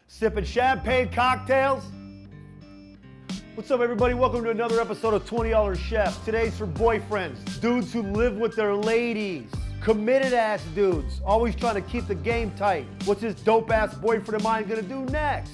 sipping champagne cocktails. What's up, everybody? Welcome to another episode of $20 Chef. Today's for boyfriends, dudes who live with their ladies, committed ass dudes, always trying to keep the game tight. What's this dope ass boyfriend of mine gonna do next?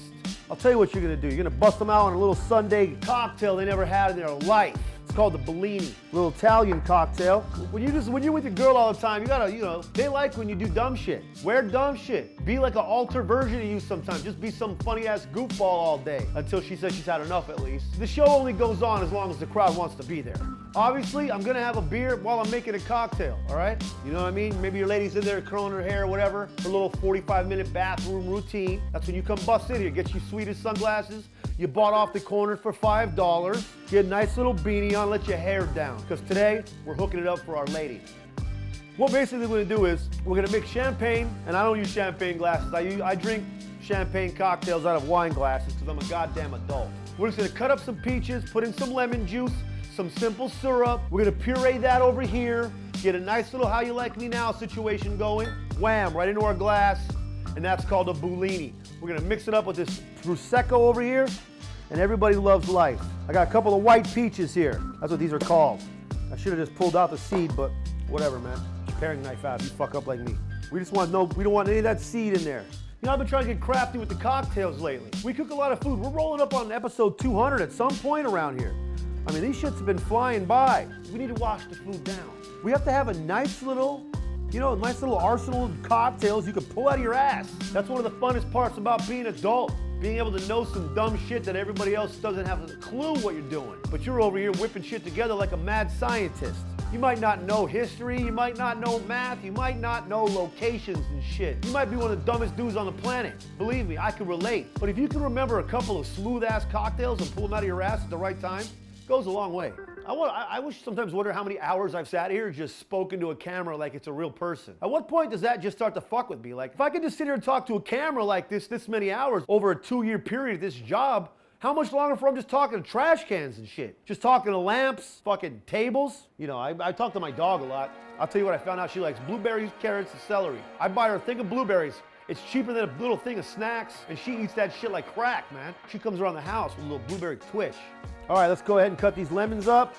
I'll tell you what you're gonna do. You're gonna bust them out on a little Sunday cocktail they never had in their life. It's called the Bellini, a little Italian cocktail. When you're with your girl all the time, you gotta, they like when you do dumb shit. Wear dumb shit. Be like an alter version of you sometimes. Just be some funny ass goofball all day until she says she's had enough at least. The show only goes on as long as the crowd wants to be there. Obviously, I'm gonna have a beer while I'm making a cocktail, all right? You know what I mean? Maybe your lady's in there curling her hair or whatever, her little 45-minute bathroom routine. That's when you come bust in here, get you sweetest sunglasses you bought off the corner for $5, get a nice little beanie on, let your hair down, because today, we're hooking it up for our lady. What basically we're gonna do is, we're gonna mix champagne, and I don't use champagne glasses. I drink champagne cocktails out of wine glasses, because I'm a goddamn adult. We're just gonna cut up some peaches, put in some lemon juice, some simple syrup. We're gonna puree that over here, get a nice little how you like me now situation going. Wham, right into our glass, and that's called a Bellini. We're gonna mix it up with this Prosecco over here, and everybody loves life. I got a couple of white peaches here. That's what these are called. I should have just pulled out the seed, but whatever, man. Paring knife out if you fuck up like me. We don't want any of that seed in there. You know, I've been trying to get crafty with the cocktails lately. We cook a lot of food. We're rolling up on episode 200 at some point around here. I mean, these shits have been flying by. We need to wash the food down. We have to have a nice little arsenal of cocktails you can pull out of your ass. That's one of the funnest parts about being an adult. Being able to know some dumb shit that everybody else doesn't have a clue what you're doing. But you're over here whipping shit together like a mad scientist. You might not know history, you might not know math, you might not know locations and shit. You might be one of the dumbest dudes on the planet. Believe me, I can relate. But if you can remember a couple of smooth ass cocktails and pull them out of your ass at the right time, it goes a long way. I sometimes wonder how many hours I've sat here just spoken to a camera like it's a real person. At what point does that just start to fuck with me? Like, if I could just sit here and talk to a camera like this many hours over a 2-year period of this job, how much longer for I'm just talking to trash cans and shit? Just talking to lamps, fucking tables? You know, I talk to my dog a lot. I'll tell you what, I found out she likes blueberries, carrots, and celery. I buy her a thing of blueberries. It's cheaper than a little thing of snacks, and she eats that shit like crack, man. She comes around the house with a little blueberry twitch. All right, let's go ahead and cut these lemons up.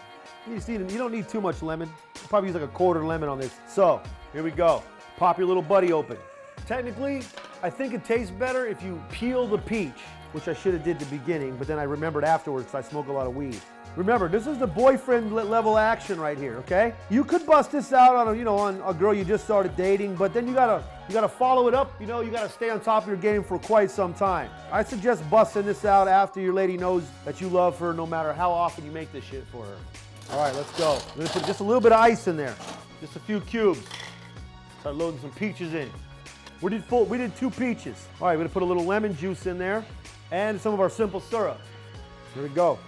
You don't need too much lemon. I'll probably use like a quarter lemon on this. So, here we go. Pop your little buddy open. Technically, I think it tastes better if you peel the peach, which I should have did at the beginning, but then I remembered afterwards because I smoke a lot of weed. Remember, this is the boyfriend level action right here, okay? You could bust this out on a girl you just started dating, but then you gotta follow it up, you gotta stay on top of your game for quite some time. I suggest busting this out after your lady knows that you love her, no matter how often you make this shit for her. All right, let's go. I'm gonna put just a little bit of ice in there, just a few cubes. Start loading some peaches in. We did 2 peaches. All right, we're gonna put a little lemon juice in there and some of our simple syrup. Here we go.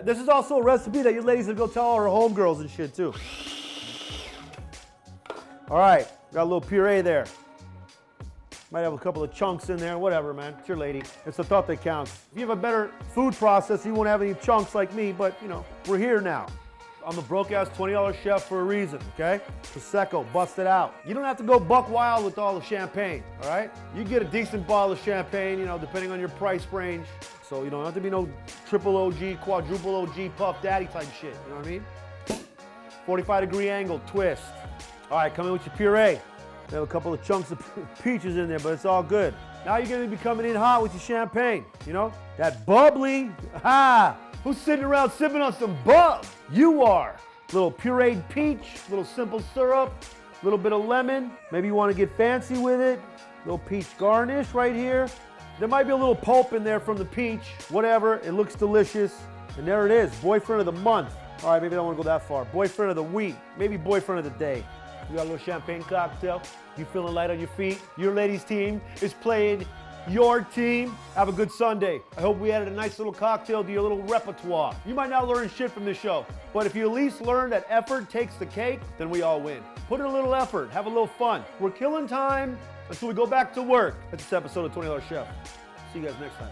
This is also a recipe that your ladies will go tell all her homegirls and shit too. All right, got a little puree there. Might have a couple of chunks in there, whatever, man. It's your lady. It's the thought that counts. If you have a better food process, you won't have any chunks like me, but we're here now. I'm a broke-ass $20 chef for a reason, okay? Prosecco, bust it out. You don't have to go buck wild with all the champagne, all right? You get a decent bottle of champagne, depending on your price range. So you don't have to be no triple OG, quadruple OG, Puff Daddy type shit, you know what I mean? 45-degree angle, twist. All right, come in with your puree. We have a couple of chunks of peaches in there, but it's all good. Now you're gonna be coming in hot with your champagne, That bubbly, who's sitting around sipping on some bub? You are. Little pureed peach, little simple syrup, little bit of lemon. Maybe you wanna get fancy with it. Little peach garnish right here. There might be a little pulp in there from the peach, whatever, it looks delicious. And there it is, boyfriend of the month. All right, maybe I don't wanna go that far. Boyfriend of the week, maybe boyfriend of the day. You got a little champagne cocktail. You feeling light on your feet. Your ladies' team is playing your team. Have a good Sunday. I hope we added a nice little cocktail to your little repertoire. You might not learn shit from this show, but if you at least learn that effort takes the cake, then we all win. Put in a little effort. Have a little fun. We're killing time until we go back to work. That's this episode of $20 Chef. See you guys next time.